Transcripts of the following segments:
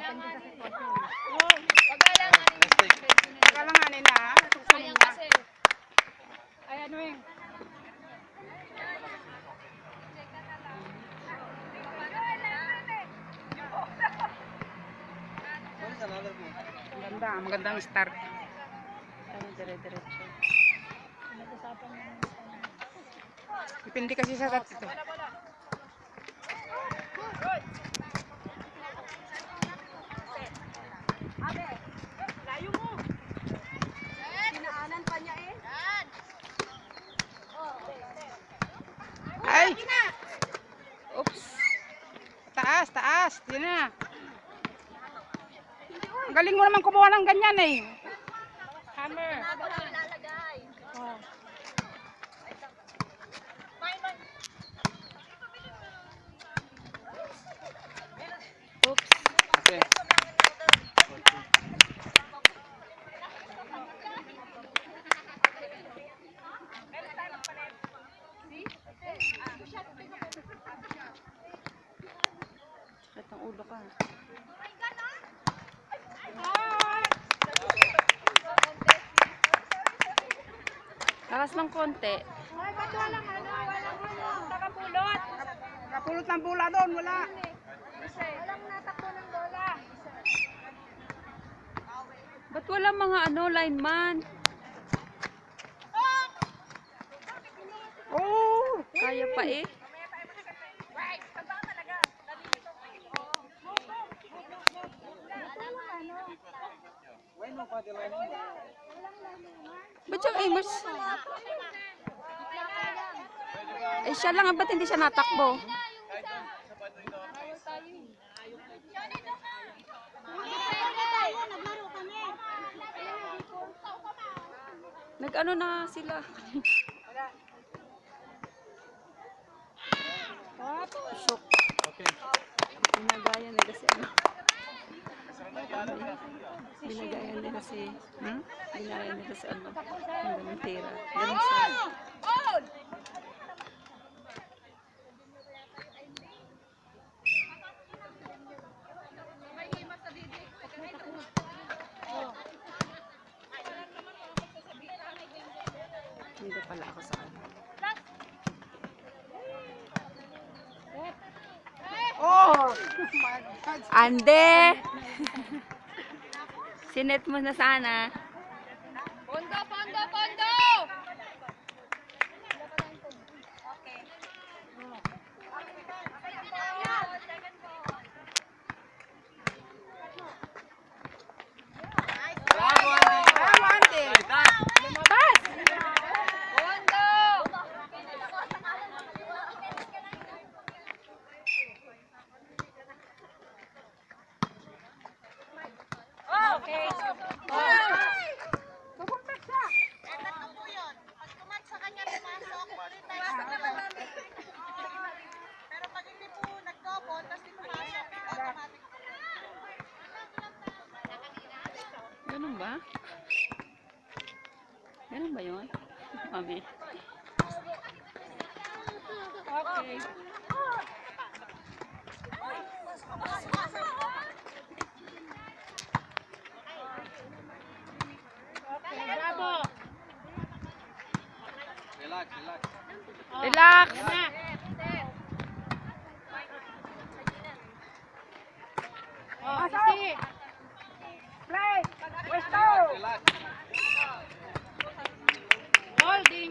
Depende sa sitwasyon. Pagalanganin na. Sayang kasi. Ay, ano eh. Maganda, magandang start. Ano, dire-diretso. Depende kasi sa tat ito. Ay! Oops! Taas, taas. Yan na. Ang galing mo naman kumuha ng ganyan eh. Hammer. Oh. Oops. Okay. Sakit ang ulo ka. Lakas ng konti. Ay, ba't walang ano? Nakapulot. Kapulot ng bola doon, wala. Walang natakbo ng bola. Ba't wala mga ano, lineman? Oh! Kaya pa eh. Ba't yung Amos? Eh siya lang, ba't hindi siya natakbo? Nag-ano na sila. Shock. Binagaya nila si ano. Binagaya nila si binagaya nila si ano. Ang ganun tira. Ganun siya. Dito pala ako sa ano. Oh! Ande! Sinet mo na sana. Pondo, pondo, pondo! Bravo, Andy! Lumabas! Pondo! Okay. Ganun ba? Ganun ba yun? Mami. Okay. Okay, bravo. Relax, relax. Relax! Na. Oh, kasi. Play! Westo! Relax. Holding.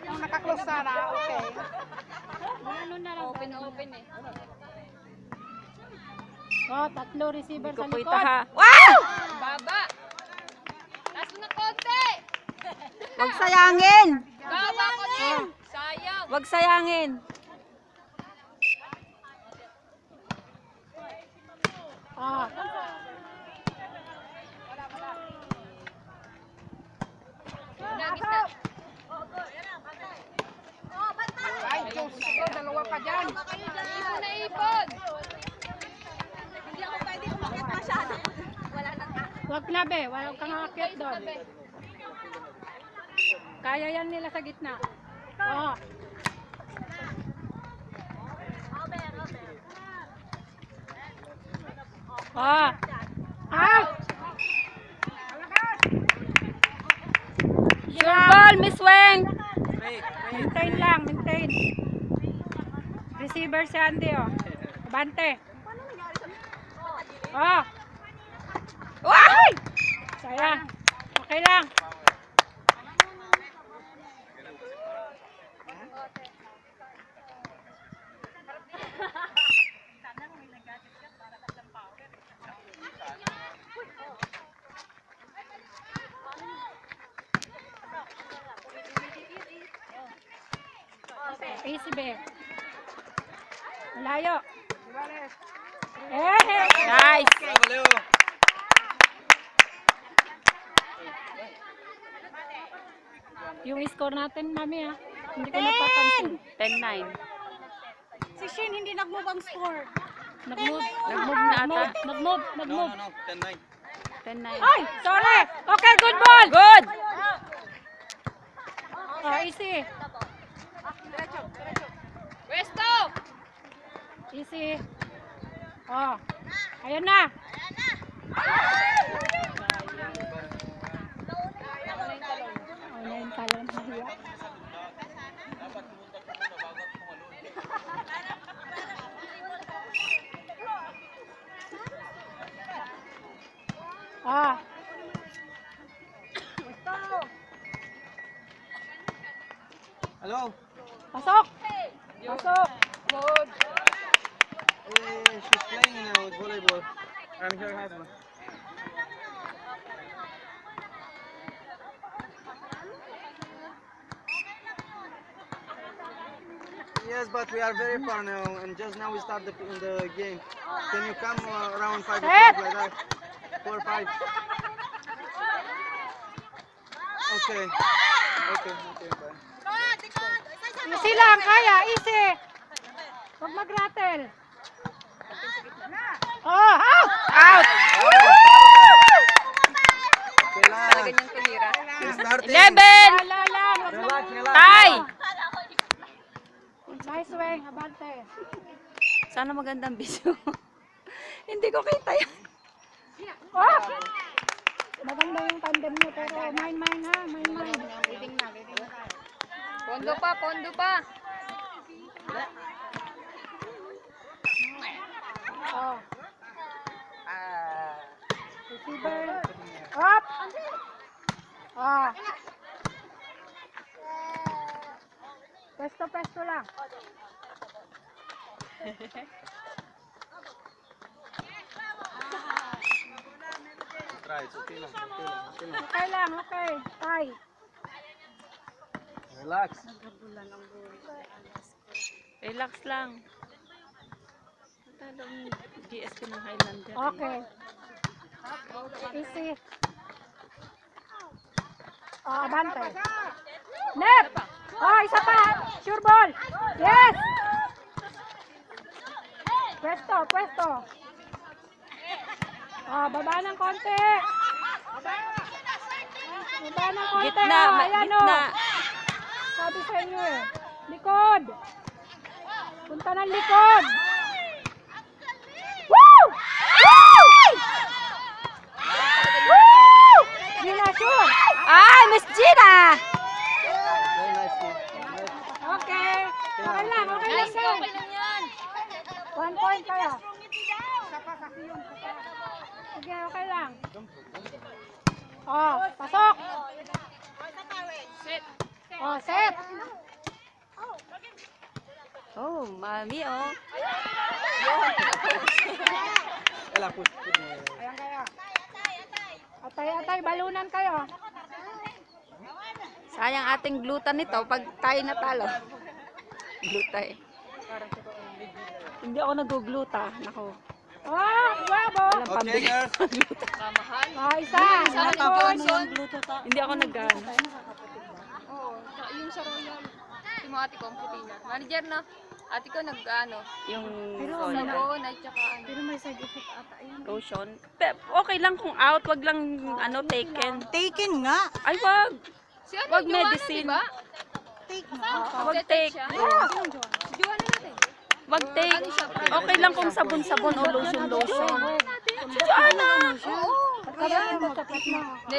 Kung nakaklose sana, okay. Ano na lang. Open eh. Oh, tatlo receiver Hindi ko sa po likod. itaha. Wow! Baba. Taas mo na konti. Huwag sayangin! Baba ko din. Sayang. Huwag sayangin! Ah. Ay, Diyos ko, dalawa pa dyan. Ipon na ipon. Wag na be, wala kang aakyat doon. Kaya yan nila sa gitna. Oh. Oh. Out! Sure ball, Miss Weng. Maintain lang, maintain. Receiver si Andy, oh. Abante. Oh. Uy! Sayang. Okay lang. Easy, be. Malayo. Nice. Bravo, Leo. Yung score natin, mami, ha? Hindi ko napapansin. 10-9. Si Shin hindi nag-move ang score. Nag-move. Nag-move na ata. Nag-move. No, Nag-move. no, no. 10-9. 10-9. Ay! Sorry! Okay, good ball! Good! Oh, easy. Westo! Easy. Oh. Ayan na. Oh, na yung talon. Mahiya. Ah. Hello. Pasok! Pasok! Good. She's playing with volleyball. I'm her husband. Yes, but we are very far now, and just now we start the game. Can you come around 5 o'clock like that? 4 or 5? Okay. Okay, okay, bye. Easy lang, kaya. Easy. Huwag mag-rattle. Oh, out! Out! Okay lang. Ganyang tumira. Okay, starting. 11! Wala lang. Huwag Relax, mo- relax. Tie! Nice way, abante. Sana magandang video. Hindi ko kita yan. Oh! Maganda yung tandem nyo, pero mine ha, mine. Pondo pa, pondo pa. Oh. Receiver. Up! Oh. Pesto lang. Try, it's okay lang. Okay lang. Okay lang. Okay lang, okay. Tie. Relax. Relax lang. Talong GSP ng Highlander. Okay. Easy. Oh, abante. Net! Oh, isa pa. Sure ball. Yes! Pwesto. Oh, baba ng konti. Baba ng konti. Gitna, Oh, ayan, gitna. oh. Sabi sa inyo eh. Likod. Punta ng likod. Woo! Woo! Woo! Gina, sure. Ah, Miss Gina. Very nice team. Okay. Okay lang, okay lang. Okay lang yan. 1 point kayo. Sige, okay lang. Oh, pasok. Oh, set. Oh, mami, oh. Ella, push. Ayan kayo. Atay, balunan kayo. Sayang ating glutan nito pag tayo natalo. Glutay. Hindi ako nag-gluta. Nako. Oh, bravo. Walang Okay, pambili. girls. Kamahal. Oh, isa. One point. Hindi ako nag-gan. Oo. Yung sa Royal. Yung mga ate ko, ang puti na. Manager na. Ate ko nag-ano. Yung Sabon at saka ano. Pero may side effect ata yun. lotion. Okay lang kung out. Wag lang ano taken. Taken nga. Ay, wag. Si ano, Wag Joanna, medicine. diba? Take nga. Wag take. Si Joanna natin. Wag take. Okay lang kung sabon-sabon o lotion-lotion. Ano?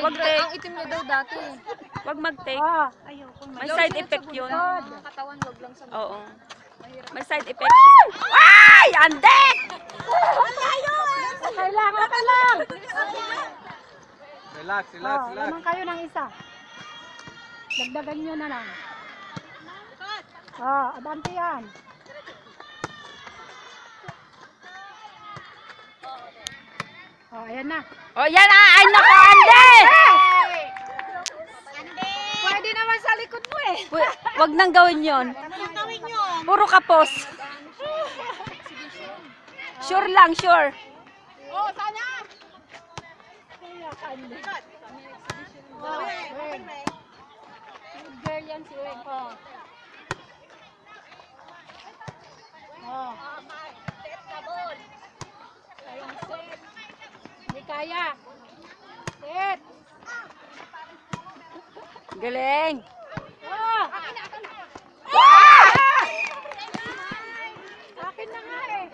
Wag take. Ang itim niya daw dati. Wag mag-take. Ah, May side effect yun. Mga katawan, wag lang sa Oo. May side effect. Ay! Ande! kailangan ka lang. Relax, relax, Oh, relax. naman kayo ng isa. Dagdagan nyo na lang. Oh, abante yan. Oh, ayan na. O yan ah! Ay naku, Ande! Pwede naman sa likod mo eh. Wag nang gawin yon. Puro kapos. Sure lang, sure. Good girl yan si Weng. Oh. Oh. Hindi kaya. Set. Galing. Oh. Akin na nga eh.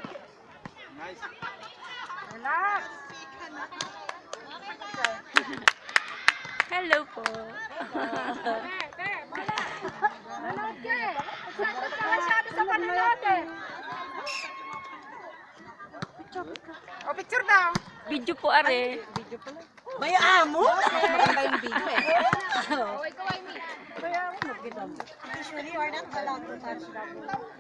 Nice. Relax. Hello po. Manood ka eh. Masyado sa panonood eh. O, picture daw. Video po are. May amo? Maganda yung video eh. O, ikaw ay me. Usually, you are not allowed to touch that.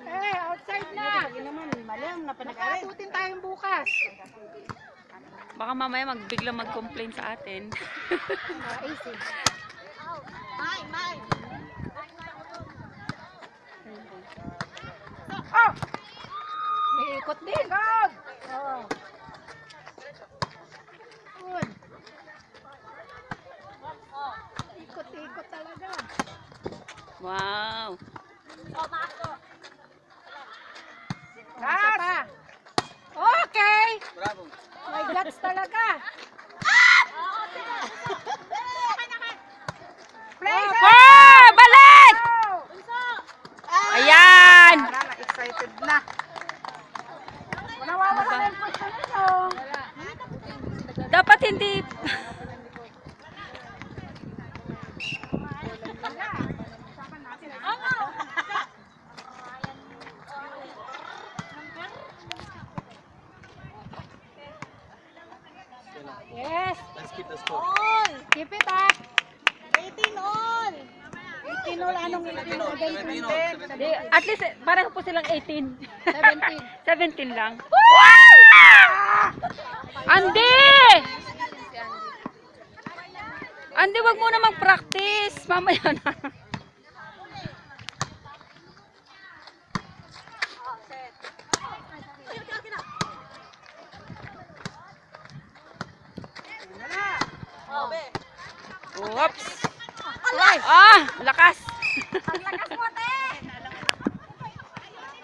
Eh, outside na. Lagi naman, malam na Nakatutin tayong bukas. Baka mamaya biglang mag-complain sa atin. Easy. Oh! May ikot din. Oh. Good. Ikot-ikot talaga. Wow. Isa pa. Okay. Bravo. May guts talaga. Place it. Ah! Balik! Ayan! excited na. Nawawala na yung question nyo. Dapat hindi... Yes. Let's keep the score. Keep it up. 18 all! 18 all. Anong 18 all? 17. Di, at least, parang po silang 18. 17. 17 lang. Andi! Andi, wag mo na mag-practice. Mamaya na. Oops. Ah, lakas.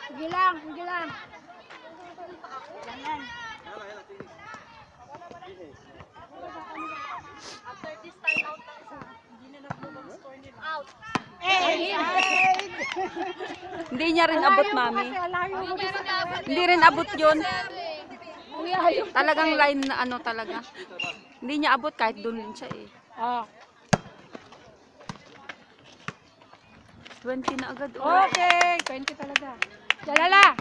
Sige lang, sige lang. Hindi niya rin abot, mami. Hindi rin abot yun. Talagang line na ano talaga. Hindi niya abot kahit doon din siya eh. Oh. 20 na agad. Oh. Okay, 20 talaga. Dalala.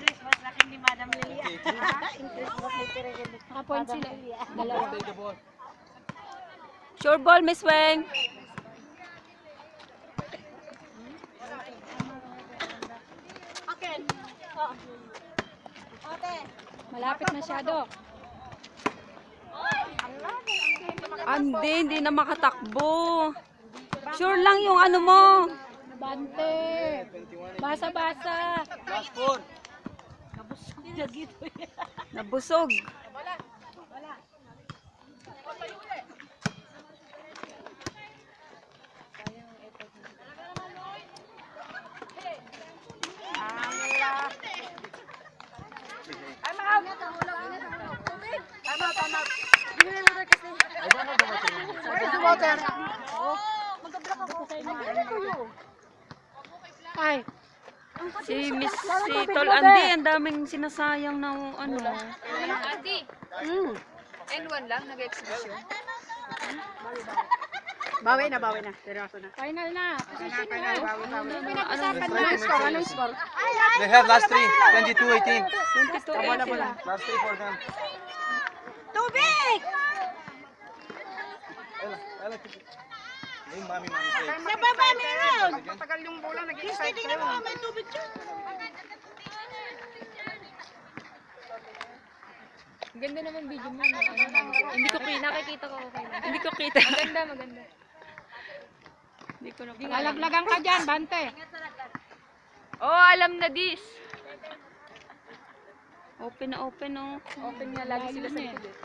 Nakapoint sila. Dalawa. Take the ball. Sure ball, Miss Weng. Malapit masyado. Hindi na makatakbo. Sure lang yung ano mo. Bante. Basa-basa. Last 4. Nabusog. Ay. Si Tol Andy, ang daming sinasayang na ano. Adi, N1 lang, nag-exhibition. Bawi na. Seryoso na. Final na. Pinag-usapan na. Anong score? They have last 3, 22-18. 22-18. Last 3 for them. Tubig! Ella, keep it. Mami, play. Sa baba meron! Matagal yung bola. Christy, tingnan mo, may tubig dyan. Ang ganda naman video mo. No? Hindi ko kita. Nakikita ko okay lang. Hindi ko kita. Maganda. Hindi ko na Lalaglagan ka dyan, Bante. Oh, alam na this. Open na open, oh. Open nga lagi sila sa likod eh.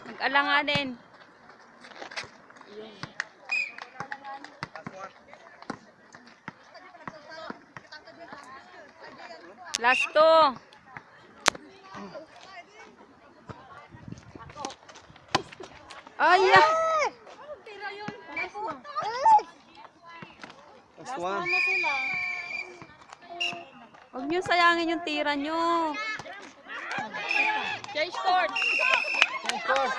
Nag-alanganin. Last 2. Ay! Last 1. Huwag niyo sayangin yung tira niyo. Change court. Change course.